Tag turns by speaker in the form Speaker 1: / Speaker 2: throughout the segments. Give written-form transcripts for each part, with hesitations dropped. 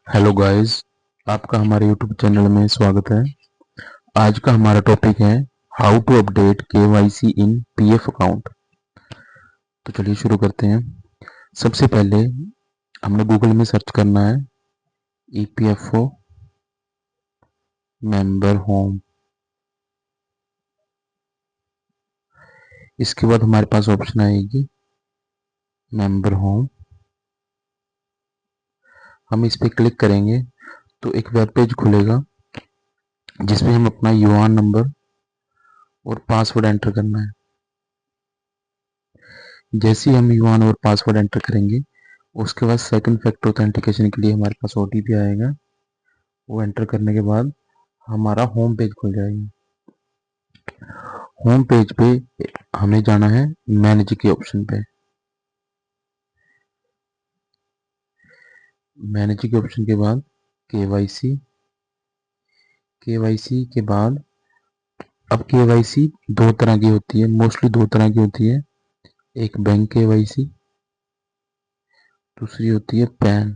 Speaker 1: Hello guys, आपका हमारे YouTube channel में स्वागत है। आज का हमारा टॉपिक है how to update KYC in PF account. तो चलिए शुरू करते हैं। सबसे पहले हमने गूगल में सर्च करना है ईपीएफओ मेंबर होम। इसके बाद हमारे पास ऑप्शन आएगी मेंबर होम। हम इस पर क्लिक करेंगे तो एक वेब पेज खुलेगा जिसमें हम अपना यूआन नंबर और पासवर्ड एंटर करना है। जैसे ही हम यूआन और पासवर्ड एंटर करेंगे उसके बाद सेकंड फैक्टर ऑथेंटिकेशन के लिए हमारे पास ओटीपी आएगा। वो एंटर करने के बाद हमारा होम पेज खुल जाएगा। होम पेज पे हमें जाना है मैनेज के ऑप्शन पे। मैनेज के ऑप्शन के बाद केवाईसी। केवाईसी के बाद अब केवाईसी दो तरह की होती है, मोस्टली दो तरह की होती है। एक बैंक केवाईसी, दूसरी होती है पैन।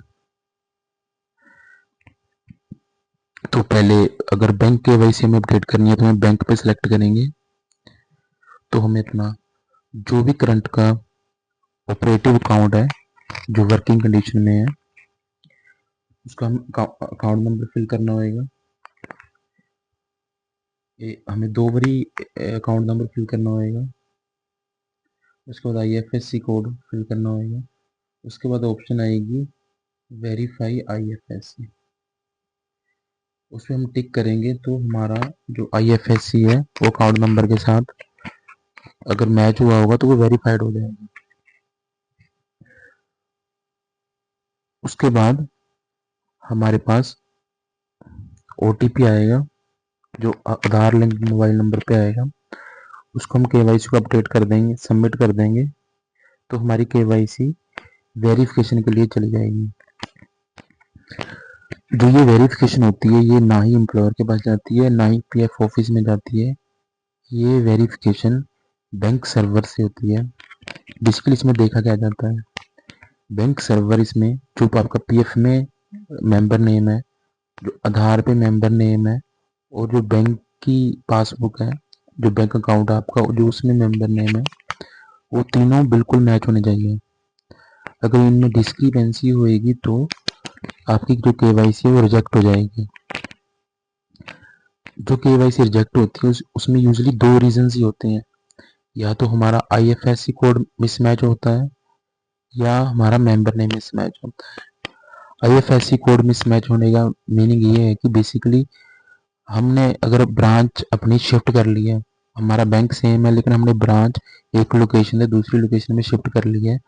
Speaker 1: तो पहले अगर बैंक केवाईसी हमें अपडेट करनी है तो हमें बैंक पे सिलेक्ट करेंगे। तो हमें अपना जो भी करंट का ऑपरेटिव अकाउंट है जो वर्किंग कंडीशन में है उसका हम अकाउंट नंबर फिल करना होगा। हमें दो बारी अकाउंट नंबर फिल करना होगा। उसके बाद आईएफएससी कोड फिल करना होगा। उसके बाद ऑप्शन आएगी वेरीफाई आईएफएससी। उसमें हम टिक करेंगे तो हमारा जो आईएफएससी है वो अकाउंट नंबर के साथ अगर मैच हुआ होगा तो वो वेरीफाइड हो जाएगा। उसके बाद हमारे पास ओटीपी आएगा जो आधार लिंक मोबाइल नंबर पे आएगा। उसको हम केवाईसी को अपडेट कर देंगे, सबमिट कर देंगे तो हमारी केवाईसी वेरिफिकेशन के लिए चली जाएगी। जो ये वेरिफिकेशन होती है ये ना ही एम्प्लॉयर के पास जाती है ना ही पीएफ ऑफिस में जाती है। ये वेरिफिकेशन बैंक सर्वर से होती है। बेसिकली इसमें देखा क्या जाता है, बैंक सर्वर इसमें जो आपका पीएफ में मेंबर नेम है, जो आधार पे मेंबर नेम है और जो बैंक की पासबुक है, जो बैंक अकाउंट है आपका जो उसमें मेंबर नेम है, वो तीनों बिल्कुल मैच होने चाहिए। अगर इनमें डिस्क्रिपेंसी होएगी तो आपकी जो केवाईसी है वो रिजेक्ट हो जाएगी। जो केवाईसी रिजेक्ट होती है उसमें यूजुअली दो रीजंस ही होते हैं, या तो हमारा आईएफएससी कोड मिसमैच होता है या हमारा मेंबर नेम मिसमैच होता है। आईएफएससी कोड मिसमैच होने का मीनिंग ये है कि बेसिकली हमने अगर ब्रांच अपनी शिफ्ट कर ली है, हमारा बैंक सेम है लेकिन हमने ब्रांच एक लोकेशन से दूसरी लोकेशन में शिफ्ट कर ली है,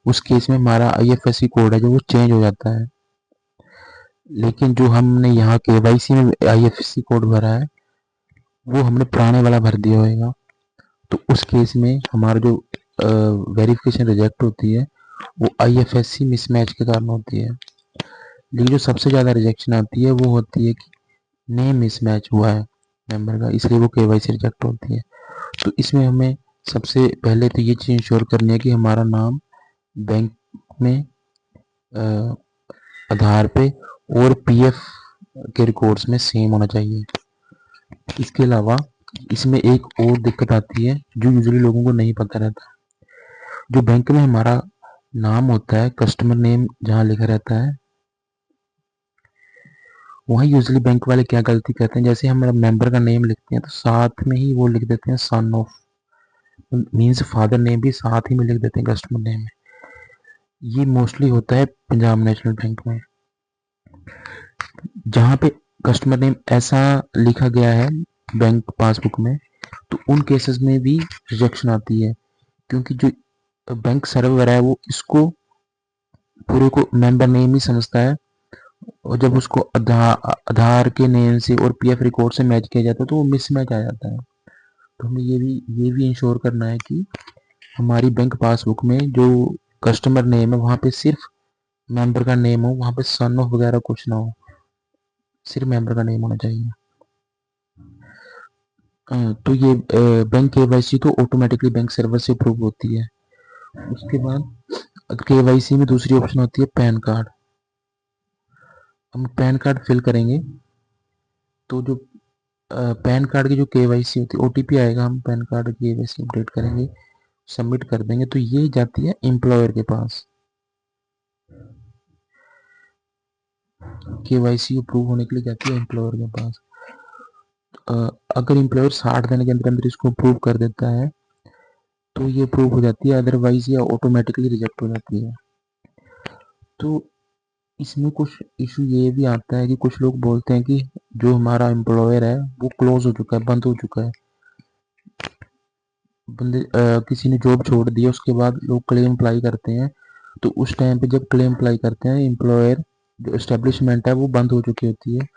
Speaker 1: उस केस में हमारा आईएफएससी कोड है जो वो चेंज हो जाता है। लेकिन जो हमने यहाँ केवाईसी में आईएफएससी कोड भरा है वो हमने पुराने वाला भर दिया होगा, तो उस केस में हमारा जो वेरिफिकेशन रिजेक्ट होती है वो आईएफएससी मिसमैच के कारण होती है। लेकिन जो सबसे ज़्यादा रिजेक्शन आती है वो होती है कि नेम मिसमैच हुआ है मेंबर का, इसलिए वो केवाईसी रिजेक्ट होती है। तो इसमें हमें सबसे पहले तो ये चीज़ इंश्योर करनी है कि हमारा नाम बैंक में आधार पे और पीएफ के रिकॉर्ड्स में सेम होना चाहिए। इसके अलावा इसमें एक और दिक्कत आती है जो यूजुअली लोगों को नहीं पता रहता। जो बैंक में हमारा नाम होता है, कस्टमर नेम जहाँ लिखा रहता है, वहाँ यूजुअली बैंक वाले क्या गलती करते हैं, जैसे हम मेंबर का नेम लिखते हैं तो साथ में ही वो लिख देते हैं son of, means father name भी साथ ही में लिख देते हैं कस्टमर नेम में। ये मोस्टली होता है पंजाब नेशनल बैंक में, जहाँ पे कस्टमर नेम ऐसा लिखा गया है बैंक पासबुक में, तो उन केसेस में भी रिजेक्शन आती है क्योंकि जो बैंक सर्वर है वो इसको पूरे को मेंबर नेम ही समझता है, और जब उसको आधार के नेम से और पीएफ रिकॉर्ड से मैच किया जाता है तो वो मिसमैच आ जाता है। तो हमें ये भी इंश्योर करना है कि हमारी बैंक पासबुक में जो कस्टमर नेम है वहाँ पे सिर्फ मेंबर का नेम हो, वहाँ पे सन ऑफ वगैरह कुछ ना हो, सिर्फ मेंबर का नेम होना चाहिए। तो ये बैंक केवाईसी तो ऑटोमेटिकली बैंक सर्वर से अप्रूव होती है। उसके बाद केवाईसी में दूसरी ऑप्शन होती है पैन कार्ड। हम पैन कार्ड फिल करेंगे तो जो पैन कार्ड की जो केवाईसी होती है, ओटीपी आएगा, हम पैन कार्ड की केवाईसी अपडेट करेंगे, सबमिट कर देंगे तो ये जाती है एम्प्लॉयर के पास। केवाईसी अप्रूव होने के लिए जाती है एम्प्लॉयर के पास। अगर एम्प्लॉयर 60 दिन के अंदर अंदर इसको अप्रूव कर देता है तो ये अप्रूव हो जाती है, अदरवाइज ये ऑटोमेटिकली रिजेक्ट हो जाती है। तो इसमें कुछ इशू ये भी आता है कि कुछ लोग बोलते हैं कि जो हमारा एम्प्लॉयर है वो क्लोज हो चुका है, बंद हो चुका है, बंदे किसी ने जॉब छोड़ दी, उसके बाद लोग क्लेम अप्लाई करते हैं। तो उस टाइम पे जब क्लेम अप्लाई करते हैं, एम्प्लॉयर जो एस्टेब्लिशमेंट है वो बंद हो चुकी होती है।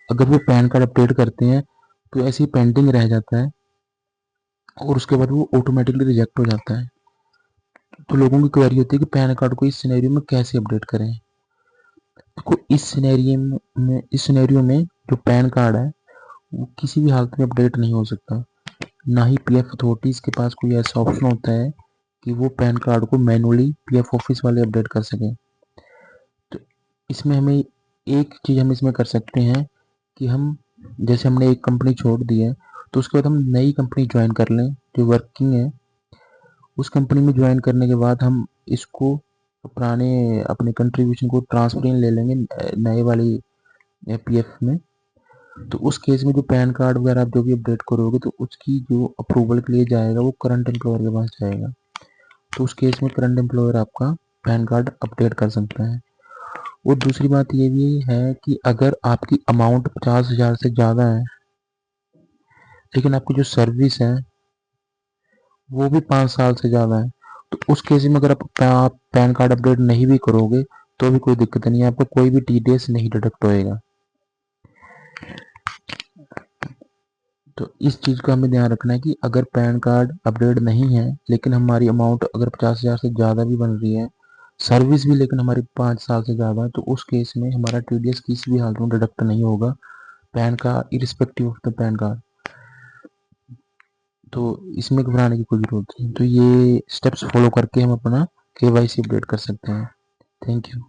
Speaker 1: अगर वो पैन कार्ड अपडेट करते हैं तो ऐसे ही पेंडिंग रह जाता है और उसके बाद वो ऑटोमेटिकली रिजेक्ट हो जाता है। तो लोगों की क्वेरी होती है कि पैन कार्ड को इस सिनेरियो में कैसे अपडेट करें। देखो इस सिनेरियो में जो पैन कार्ड है वो किसी भी हालत में अपडेट नहीं हो सकता। ना ही पीएफ अथॉरिटीज के पास कोई ऐसा ऑप्शन होता है कि वो पैन कार्ड को मैनुअली पीएफ ऑफिस वाले अपडेट कर सकें। तो इसमें हमें एक चीज़ हम इसमें कर सकते हैं कि हम जैसे हमने एक कंपनी छोड़ दी है तो उसके बाद हम नई कंपनी ज्वाइन कर लें जो वर्किंग है। उस कंपनी में ज्वाइन करने के बाद हम इसको पुराने अपने कंट्रीब्यूशन को ट्रांसफर इन ले लेंगे नए वाली पीएफ में। तो उस केस में जो पैन कार्ड वगैरह आप जो भी अपडेट करोगे तो उसकी जो अप्रूवल के लिए जाएगा वो करंट एम्प्लॉयर के पास जाएगा। तो उस केस में करंट एम्प्लॉयर आपका पैन कार्ड अपडेट कर सकता है। और दूसरी बात ये भी है कि अगर आपकी अमाउंट 50,000 से ज़्यादा है लेकिन आपकी जो सर्विस है वो भी 5 साल से ज़्यादा है तो उस केस में अगर आप पैन कार्ड अपडेट नहीं भी करोगे तो भी कोई दिक्कत नहीं है, आपका कोई भी टीडीएस नहीं डिडक्ट होएगा। तो इस चीज़ का हमें ध्यान रखना है कि अगर पैन कार्ड अपडेट नहीं है लेकिन हमारी अमाउंट अगर 50,000 से ज़्यादा भी बन रही है, सर्विस भी लेकिन हमारी 5 साल से ज़्यादा है, तो उस केस में हमारा टीडीएस किसी भी हालत में डिडक्ट नहीं होगा पैन का, irrespective of the pan card. तो इसमें घबराने की कोई जरूरत नहीं। तो ये स्टेप्स फॉलो करके हम अपना केवाईसी अपडेट कर सकते हैं। Thank you.